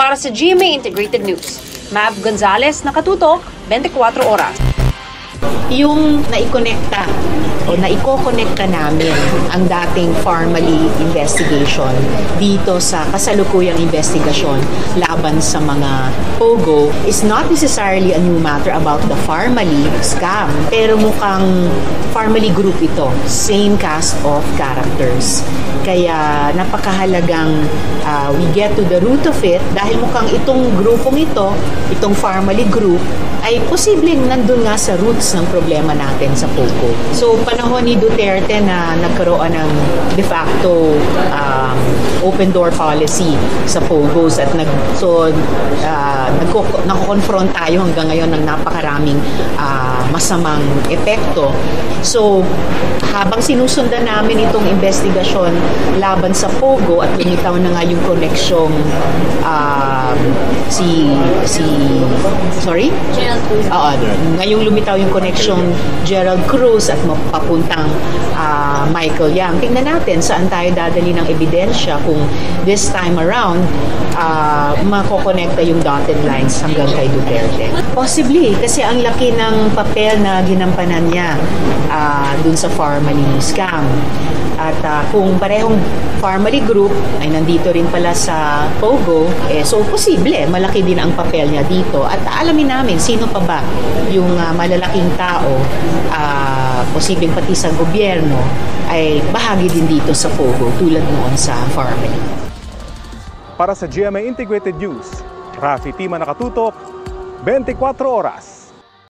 Para sa GMA Integrated News, Mab Gonzalez, nakatutok, 24 oras. Yung naikonekta o naiko-connecta namin ang dating Farmally investigation dito sa kasalukuyang investigasyon laban sa mga POGO is not necessarily a new matter about the Farmally scam, pero mukhang Farmally group ito, same cast of characters. Kaya napakahalagang we get to the root of it dahil mukhang itong grupong ito, itong Farmally group, ay posibleng nandun nga sa roots ng problema natin sa POGO. So, panahon ni Duterte na nagkaroon ng de facto open door policy sa POGOs at nako-confront tayo hanggang ngayon ng napakaraming masamang epekto. So, habang sinusundan namin itong investigasyon laban sa POGO at lumitaw na nga yung koneksyong ngayong lumitaw yung connection Gerald Cruz at papuntang Michael Yang. Tingnan natin saan tayo dadali ng ebidensya kung this time around makokonekta yung dotted lines hanggang kay Duterte. Possibly, kasi ang laki ng papel na ginampanan niya dun sa Farmally scam. At kung parehong Farmally group ay nandito rin pala sa POGO, so posible, malaki din ang papel niya dito. At alamin namin sino pa ba yung malalaking tao, posibleng pati sa gobyerno, ay bahagi din dito sa POGO tulad noon sa Farmally. Para sa GMA Integrated News, Rafi Tima nakatutok, 24 oras.